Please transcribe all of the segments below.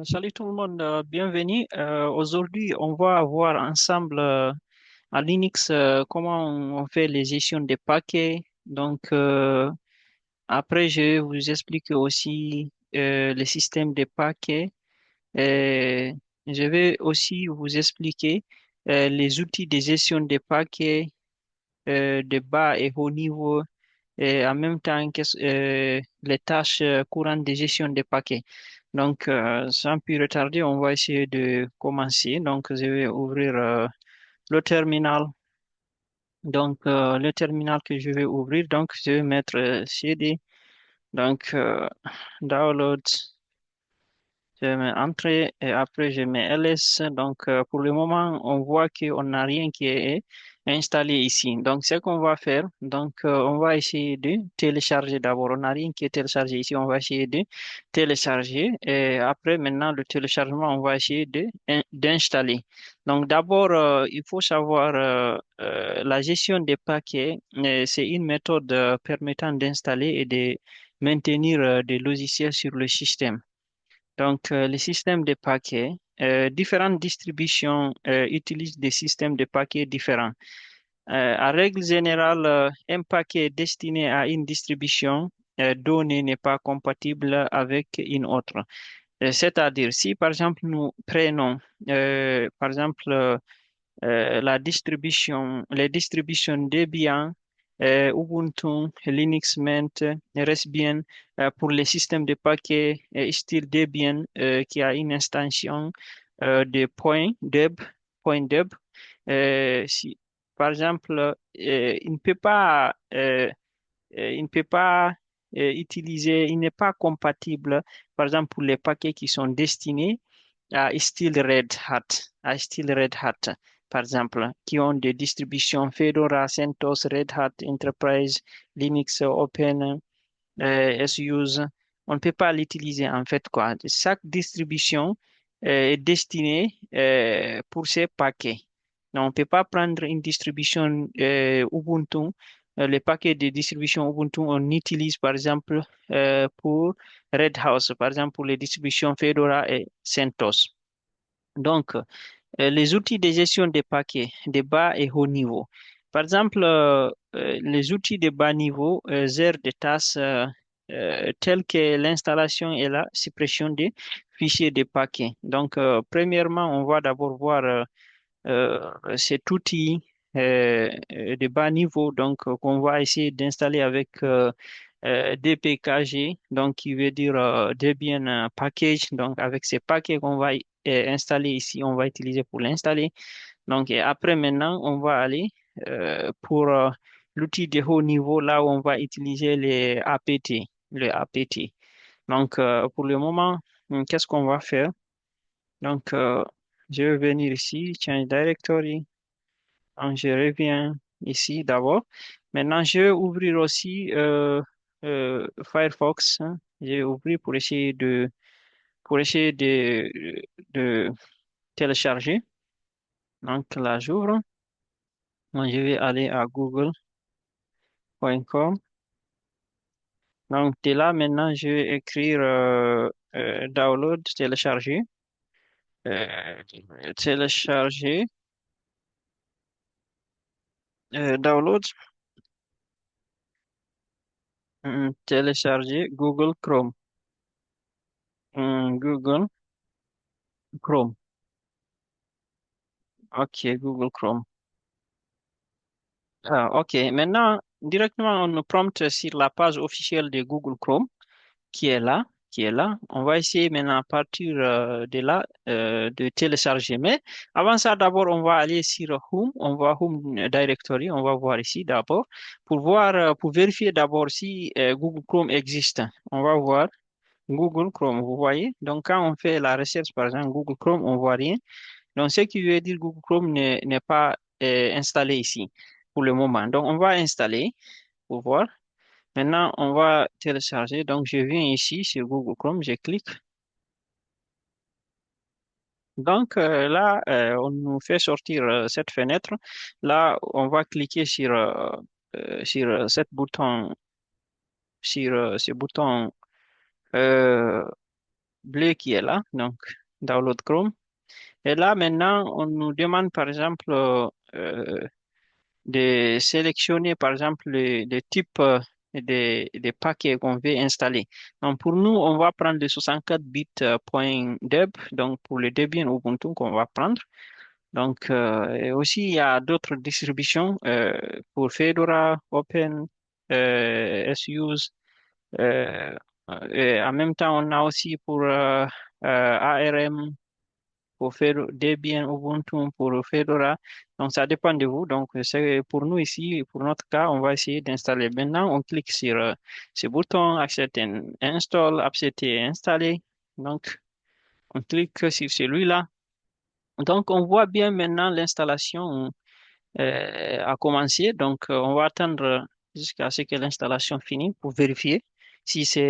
Salut tout le monde, bienvenue. Aujourd'hui, on va voir ensemble à Linux comment on fait les gestions des paquets. Après, je vais vous expliquer aussi le système des paquets. Et je vais aussi vous expliquer les outils de gestion des paquets de bas et haut niveau et en même temps les tâches courantes de gestion des paquets. Sans plus retarder, on va essayer de commencer. Donc, je vais ouvrir le terminal. Le terminal que je vais ouvrir, donc, je vais mettre CD, donc, download. Je mets entrée et après je mets ls. Pour le moment, on voit qu'on n'a rien qui est installé ici. Donc, ce qu'on va faire, on va essayer de télécharger d'abord. On n'a rien qui est téléchargé ici. On va essayer de télécharger et après, maintenant, le téléchargement, on va essayer d'installer. Donc, d'abord, il faut savoir la gestion des paquets. C'est une méthode permettant d'installer et de maintenir des logiciels sur le système. Le système de paquets, différentes distributions utilisent des systèmes de paquets différents. En règle générale, un paquet destiné à une distribution donnée n'est pas compatible avec une autre. C'est-à-dire, si par exemple nous prenons, par exemple, les distributions Debian, Ubuntu, Linux Mint, Raspbian pour les systèmes de paquets style Debian qui a une extension de point .deb. Si, par exemple, il ne peut pas utiliser, il n'est pas compatible, par exemple, pour les paquets qui sont destinés à style Red Hat, par exemple, qui ont des distributions Fedora, CentOS, Red Hat, Enterprise, Linux, Open, SUSE. On ne peut pas l'utiliser en fait, quoi. Chaque distribution est destinée pour ces paquets. Donc, on ne peut pas prendre une distribution Ubuntu. Les paquets de distribution Ubuntu, on utilise par exemple pour Red House, par exemple pour les distributions Fedora et CentOS. Donc, les outils de gestion des paquets de bas et haut niveau. Par exemple, les outils de bas niveau gèrent des tâches telles que l'installation et la suppression des fichiers de paquets. Premièrement, on va d'abord voir cet outil de bas niveau qu'on va essayer d'installer avec DPKG, donc qui veut dire Debian Package. Donc, avec ces paquets qu'on va installer ici, on va utiliser pour l'installer. Et après, maintenant, on va aller pour l'outil de haut niveau, là où on va utiliser les APT, le APT. Pour le moment, qu'est-ce qu'on va faire? Donc, euh, je vais venir ici, Change Directory. Donc, je reviens ici d'abord. Maintenant, je vais ouvrir aussi Firefox, hein. Je vais ouvrir pour essayer de télécharger. Donc là, j'ouvre. Donc, je vais aller à google.com. Donc, de là, maintenant, je vais écrire download, télécharger. Euh, télécharger, download, télécharger Google Chrome. Google Chrome. OK, Google Chrome. Ah, OK. Maintenant, directement, on nous prompte sur la page officielle de Google Chrome, qui est là, qui est là. On va essayer maintenant à partir de là de télécharger. Mais avant ça, d'abord, on va aller sur Home. On va Home Directory. On va voir ici d'abord pour voir, pour vérifier d'abord si Google Chrome existe. On va voir Google Chrome. Vous voyez? Donc, quand on fait la recherche, par exemple, Google Chrome, on voit rien. Donc, ce qui veut dire que Google Chrome n'est pas installé ici pour le moment. Donc, on va installer pour voir. Maintenant, on va télécharger. Donc, je viens ici sur Google Chrome, je clique. Là, on nous fait sortir cette fenêtre. Là, on va cliquer sur ce bouton euh, bleu qui est là, donc Download Chrome. Et là, maintenant, on nous demande, par exemple, de sélectionner, par exemple, le type des paquets qu'on veut installer. Donc, pour nous, on va prendre le 64 bits point .deb, donc pour le Debian Ubuntu qu'on va prendre. Donc, et aussi, il y a d'autres distributions pour Fedora, Open, SUSE. Euh, et en même temps, on a aussi pour ARM, pour faire Debian, Ubuntu, pour Fedora. Donc, ça dépend de vous. Donc, c'est pour nous ici, pour notre cas, on va essayer d'installer. Maintenant, on clique sur ce bouton, accepter, install, accepter, et installer. Donc, on clique sur celui-là. Donc, on voit bien maintenant l'installation a commencé. Donc, on va attendre jusqu'à ce que l'installation finisse pour vérifier si si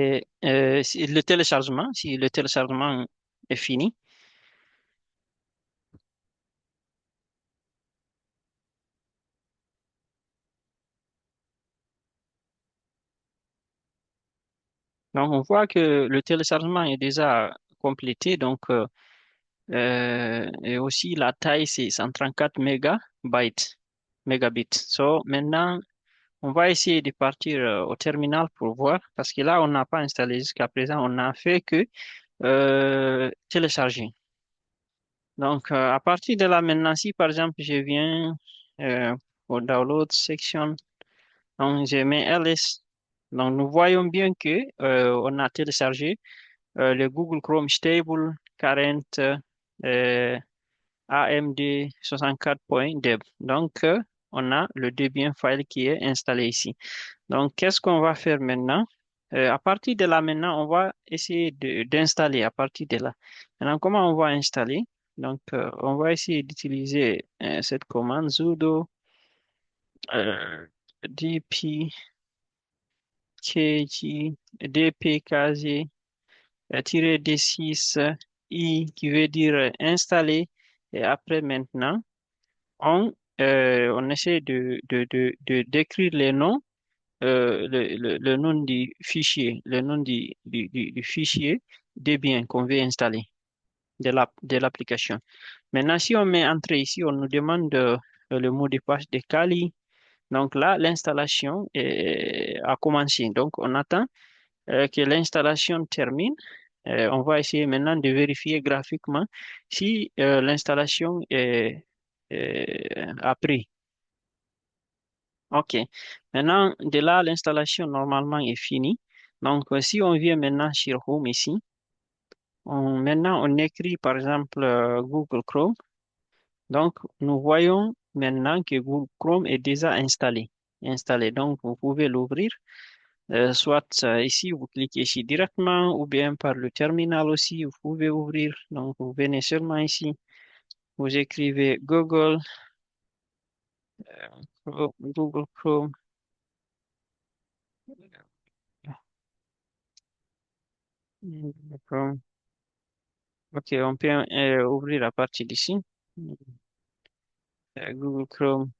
le téléchargement est fini. Donc, on voit que le téléchargement est déjà complété. Donc, et aussi la taille, c'est 134 mégabits. So, maintenant, on va essayer de partir au terminal pour voir, parce que là, on n'a pas installé jusqu'à présent, on n'a fait que télécharger. Donc, à partir de là, maintenant, si par exemple, je viens au download section, donc je mets ls. Donc, nous voyons bien que on a téléchargé le Google Chrome Stable Current euh, AMD 64.deb. Donc, on a le Debian file qui est installé ici. Donc, qu'est-ce qu'on va faire maintenant? À partir de là, maintenant, on va essayer d'installer à partir de là. Maintenant, comment on va installer? Donc, on va essayer d'utiliser cette commande sudo dpkg dpkg -d6 i qui veut dire installer. Et après, maintenant, on essaie d'écrire les noms le nom du fichier, le nom du fichier Debian qu'on veut installer de l'application. Maintenant, si on met entrée ici, on nous demande le mot de passe de Kali. Donc là, l'installation a commencé. Donc, on attend que l'installation termine. On va essayer maintenant de vérifier graphiquement si l'installation a pris. OK. Maintenant, de là, l'installation normalement est finie. Donc, si on vient maintenant sur Home ici, maintenant on écrit par exemple Google Chrome. Donc, nous voyons maintenant que Google Chrome est déjà installé. Donc, vous pouvez l'ouvrir. Soit ici, vous cliquez ici directement ou bien par le terminal aussi, vous pouvez ouvrir. Donc, vous venez seulement ici, vous écrivez Google Chrome. Google Chrome. Ok, on peut ouvrir à partir d'ici. Google Chrome.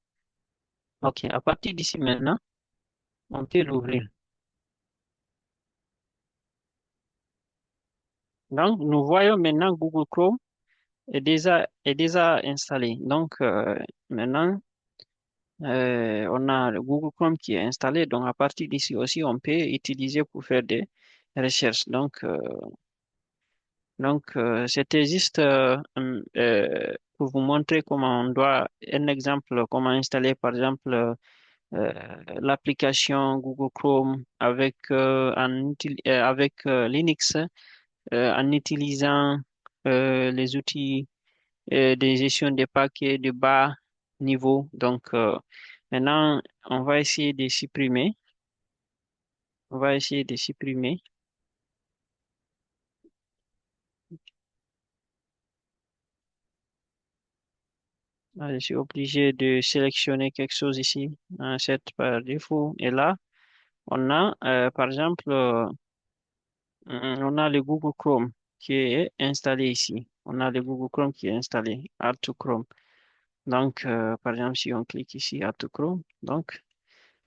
Ok, à partir d'ici maintenant, on peut l'ouvrir. Donc, nous voyons maintenant Google Chrome est déjà installé. Donc, maintenant, on a le Google Chrome qui est installé. Donc, à partir d'ici aussi, on peut utiliser pour faire des recherches. C'était juste pour vous montrer comment on doit, un exemple, comment installer, par exemple, euh, l'application Google Chrome avec Linux en utilisant les outils de gestion des paquets de bas niveau. Donc, maintenant, on va essayer de supprimer. On va essayer de supprimer. Je suis obligé de sélectionner quelque chose ici, un set par défaut. Et là, on a, par exemple, on a le Google Chrome qui est installé ici. On a le Google Chrome qui est installé, Add to Chrome. Donc, par exemple, si on clique ici, Add to Chrome, donc,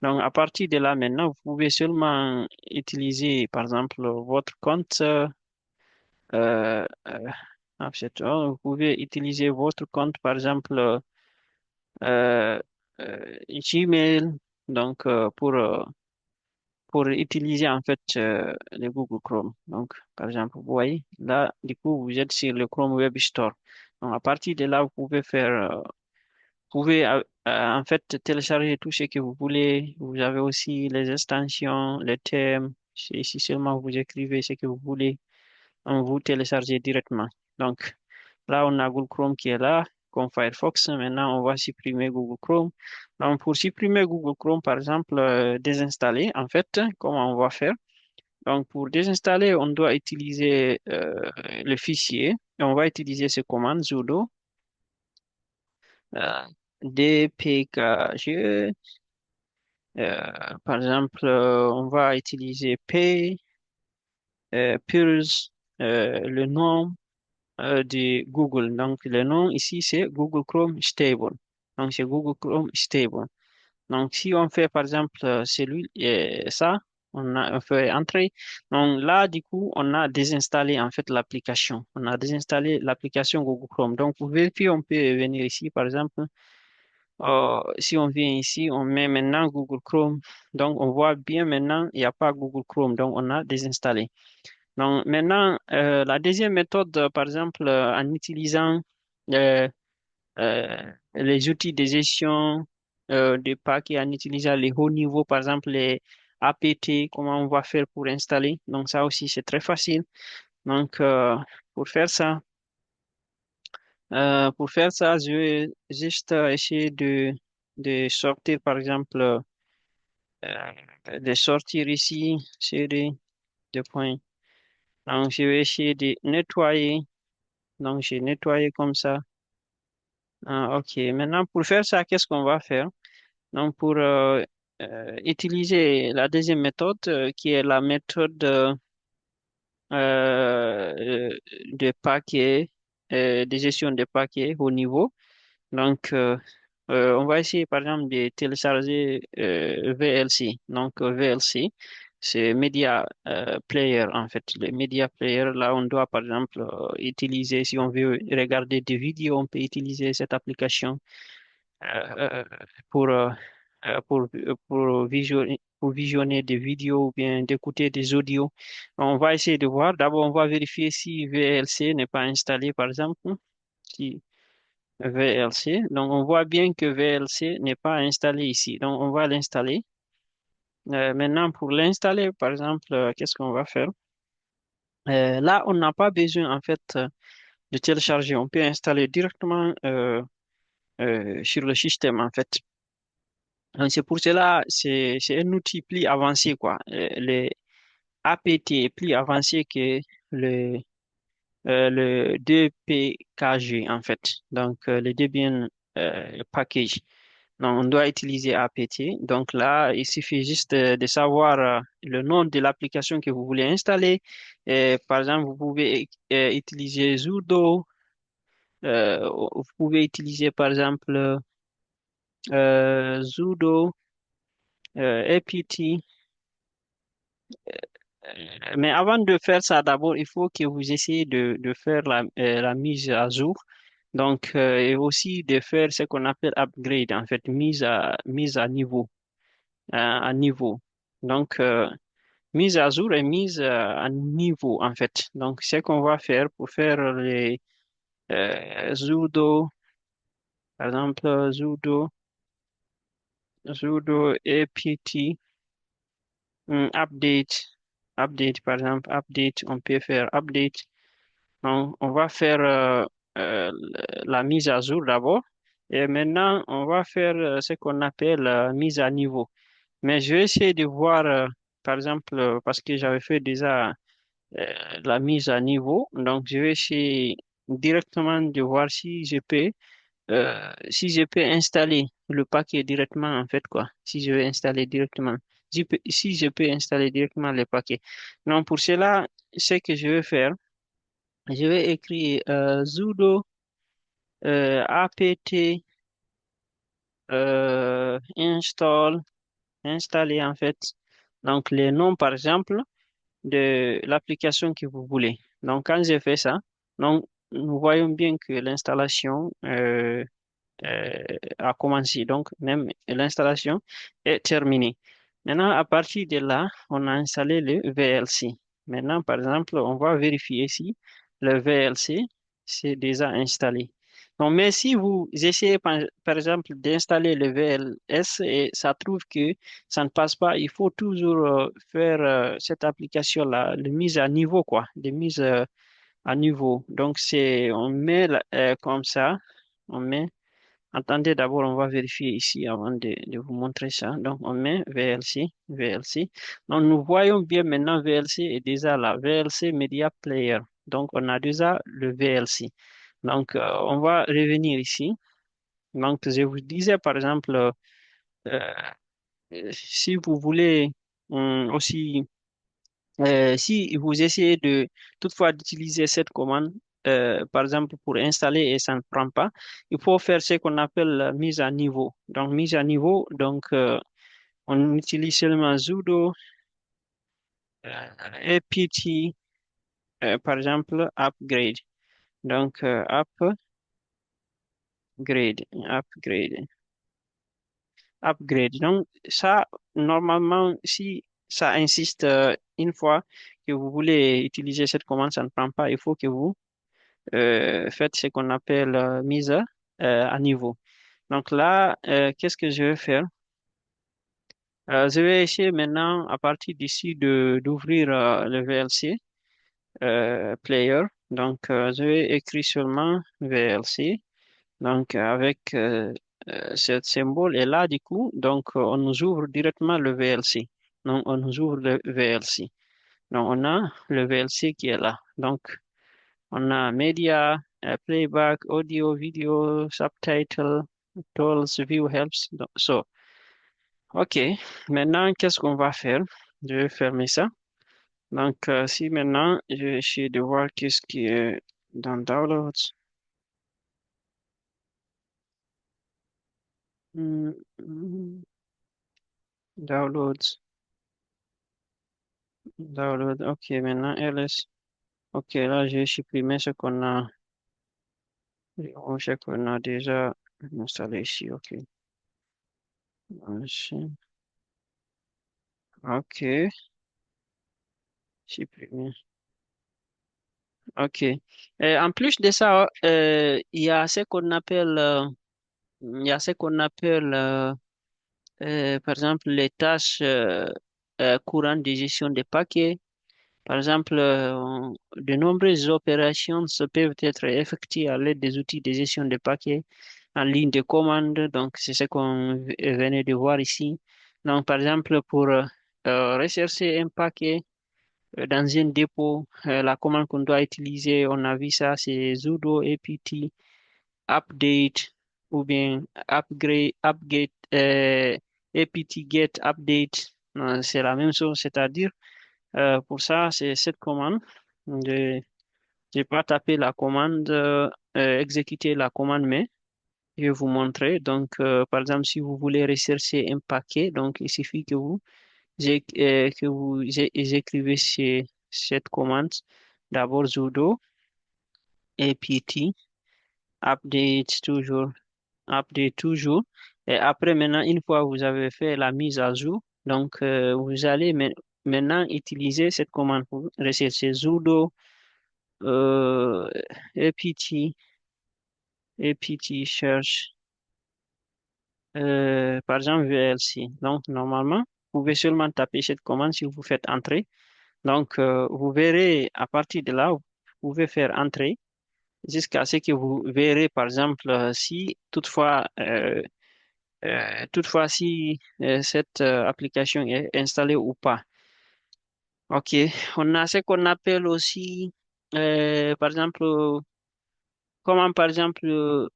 à partir de là, maintenant, vous pouvez seulement utiliser, par exemple, votre compte en fait, vous pouvez utiliser votre compte, par exemple, euh, Gmail, donc pour utiliser en fait le Google Chrome. Donc, par exemple, vous voyez, là, du coup, vous êtes sur le Chrome Web Store. Donc, à partir de là, vous pouvez pouvez en fait télécharger tout ce que vous voulez. Vous avez aussi les extensions, les thèmes. Si seulement vous écrivez ce que vous voulez, on vous téléchargez directement. Donc, là, on a Google Chrome qui est là, comme Firefox. Maintenant, on va supprimer Google Chrome. Donc, pour supprimer Google Chrome, par exemple, désinstaller, en fait, comment on va faire? Donc, pour désinstaller, on doit utiliser le fichier. Et on va utiliser ce commande sudo euh, dpkg. Par exemple, on va utiliser p purge le nom de Google. Donc, le nom ici, c'est Google Chrome Stable. Donc, c'est Google Chrome Stable. Donc, si on fait, par exemple, ça, on fait entrer. Donc, là, du coup, on a désinstallé, en fait, l'application. On a désinstallé l'application Google Chrome. Donc, pour vérifier, on peut venir ici, par exemple. Si on vient ici, on met maintenant Google Chrome. Donc, on voit bien maintenant, il n'y a pas Google Chrome. Donc, on a désinstallé. Donc, maintenant, la deuxième méthode, par exemple, en utilisant euh, les outils de gestion de paquets, en utilisant les hauts niveaux, par exemple, les APT, comment on va faire pour installer. Donc, ça aussi, c'est très facile. Donc, pour faire ça, je vais juste essayer de sortir, par exemple, de sortir ici, série de points. Donc, je vais essayer de nettoyer. Donc, j'ai nettoyé comme ça. Ah, ok. Maintenant, pour faire ça, qu'est-ce qu'on va faire? Donc, pour utiliser la deuxième méthode, qui est la méthode de paquets, de gestion des paquets au niveau. Donc, on va essayer, par exemple, de télécharger VLC. Donc, VLC, c'est Media Player, en fait. Le Media Player, là, on doit, par exemple, utiliser, si on veut regarder des vidéos, on peut utiliser cette application euh, pour, euh, pour visionner des vidéos ou bien d'écouter des audios. On va essayer de voir. D'abord, on va vérifier si VLC n'est pas installé, par exemple. Si VLC. Donc, on voit bien que VLC n'est pas installé ici. Donc, on va l'installer. Maintenant, pour l'installer, par exemple, qu'est-ce qu'on va faire? Là, on n'a pas besoin, en fait, de télécharger. On peut installer directement sur le système, en fait. Donc, c'est pour cela, c'est un outil plus avancé, quoi. Le APT est plus avancé que le, le 2PKG, en fait. Donc, le Debian Package. Donc, on doit utiliser APT. Donc là, il suffit juste de savoir le nom de l'application que vous voulez installer. Et, par exemple, vous pouvez utiliser sudo. Vous pouvez utiliser, par exemple, sudo apt. Mais avant de faire ça, d'abord, il faut que vous essayez de faire la mise à jour. Donc, et aussi de faire ce qu'on appelle upgrade, en fait, mise à niveau. Donc, mise à jour et mise à niveau, en fait. Donc, ce qu'on va faire pour faire les sudo, par exemple, sudo apt update, par exemple, update, on peut faire update. Donc, on va faire euh, la mise à jour d'abord. Et maintenant, on va faire ce qu'on appelle mise à niveau. Mais je vais essayer de voir, par exemple, parce que j'avais fait déjà la mise à niveau. Donc, je vais essayer directement de voir si je peux installer le paquet directement, en fait, quoi. Si je vais installer directement. Si je peux installer directement le paquet. Donc, pour cela, ce que je vais faire, je vais écrire sudo apt installer, en fait. Donc, les noms, par exemple. de l'application que vous voulez. Donc, quand j'ai fait ça, donc, nous voyons bien que l'installation euh, a commencé. Donc, même l'installation est terminée. Maintenant, à partir de là, on a installé le VLC. Maintenant, par exemple, on va vérifier si le VLC c'est déjà installé. Donc, mais si vous essayez, par exemple, d'installer le VLS et ça trouve que ça ne passe pas, il faut toujours faire cette application-là, de mise à niveau, quoi, de mise à niveau. Donc, on met comme ça, on met. Attendez, d'abord, on va vérifier ici avant de vous montrer ça. Donc, on met VLC, VLC. Donc, nous voyons bien maintenant VLC est déjà là, VLC Media Player. Donc, on a déjà le VLC. Donc, on va revenir ici. Donc, je vous disais, par exemple, euh, si vous voulez aussi si vous essayez toutefois d'utiliser cette commande, par exemple pour installer et ça ne prend pas, il faut faire ce qu'on appelle la mise à niveau. Donc, mise à niveau, donc on utilise seulement sudo apt, par exemple, upgrade. Donc, upgrade. Upgrade. Donc, ça, normalement, si ça insiste une fois que vous voulez utiliser cette commande, ça ne prend pas, il faut que vous faites ce qu'on appelle mise à niveau. Donc là, qu'est-ce que je vais faire? Je vais essayer maintenant, à partir d'ici, d'ouvrir le VLC Player. Donc, je vais écrire seulement VLC. Donc, avec ce symbole. Et là, du coup, donc, on nous ouvre directement le VLC. Donc, on nous ouvre le VLC. Donc, on a le VLC qui est là. Donc, on a media, playback, audio, video, subtitle, tools, view helps. OK. Maintenant, qu'est-ce qu'on va faire? Je vais fermer ça. Donc, si maintenant, je vais essayer de voir qu'est-ce qui est dans Downloads. Hmm, hmm, Downloads, Download. OK, maintenant, LS. OK, là, j'ai supprimé ce qu'on a déjà installé ici. OK. Ici. OK, supprimé. OK. En plus de ça, il y a ce qu'on appelle, il y a ce qu'on appelle par exemple, les tâches courantes de gestion des paquets. Par exemple, de nombreuses opérations peuvent être effectuées à l'aide des outils de gestion des paquets en ligne de commande. Donc, c'est ce qu'on venait de voir ici. Donc, par exemple, pour rechercher un paquet dans un dépôt, la commande qu'on doit utiliser, on a vu ça, c'est sudo apt update ou bien apt get update. C'est la même chose, c'est-à-dire pour ça, c'est cette commande. Je n'ai pas tapé la commande, exécuter la commande, mais je vais vous montrer. Donc, par exemple, si vous voulez rechercher un paquet, donc il suffit que vous écrivez cette commande. D'abord sudo apt update toujours. Et après, maintenant, une fois que vous avez fait la mise à jour, donc vous allez maintenant utiliser cette commande pour rechercher sudo apt apt search par exemple VLC. Donc, normalement, vous pouvez seulement taper cette commande si vous faites entrer. Donc, vous verrez à partir de là, vous pouvez faire entrer jusqu'à ce que vous verrez, par exemple, si toutefois, si cette application est installée ou pas. OK. On a ce qu'on appelle aussi, par exemple, comment par exemple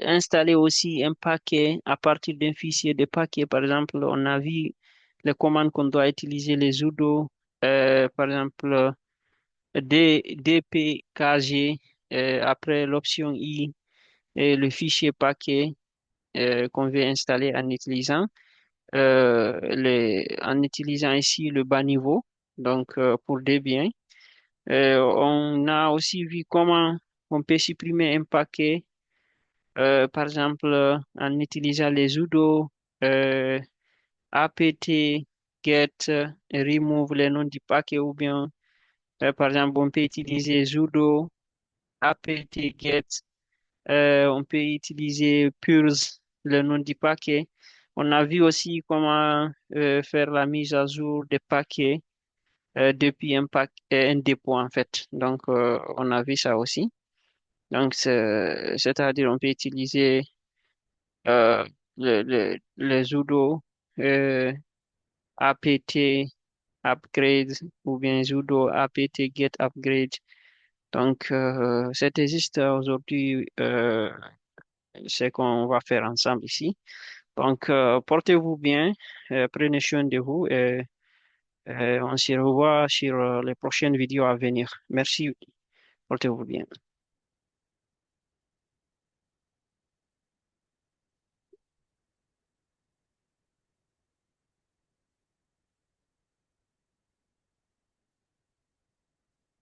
installer aussi un paquet à partir d'un fichier de paquet. Par exemple, on a vu les commandes qu'on doit utiliser, les sudo, par exemple, dpkg, après l'option i, et le fichier paquet qu'on veut installer en utilisant. En utilisant ici le bas niveau. donc pour des biens. On a aussi vu comment on peut supprimer un paquet, par exemple en utilisant les sudo, euh, apt get remove les noms du paquet ou bien par exemple on peut utiliser sudo apt get, on peut utiliser purge le nom du paquet. On a vu aussi comment faire la mise à jour des paquets depuis un dépôt en fait. Donc on a vu ça aussi. Donc c'est-à-dire on peut utiliser le sudo euh, apt upgrade ou bien sudo apt get upgrade. Donc, c'est juste aujourd'hui ce qu'on va faire ensemble ici. Donc, portez-vous bien, prenez soin de vous et on se revoit sur les prochaines vidéos à venir. Merci, portez-vous bien.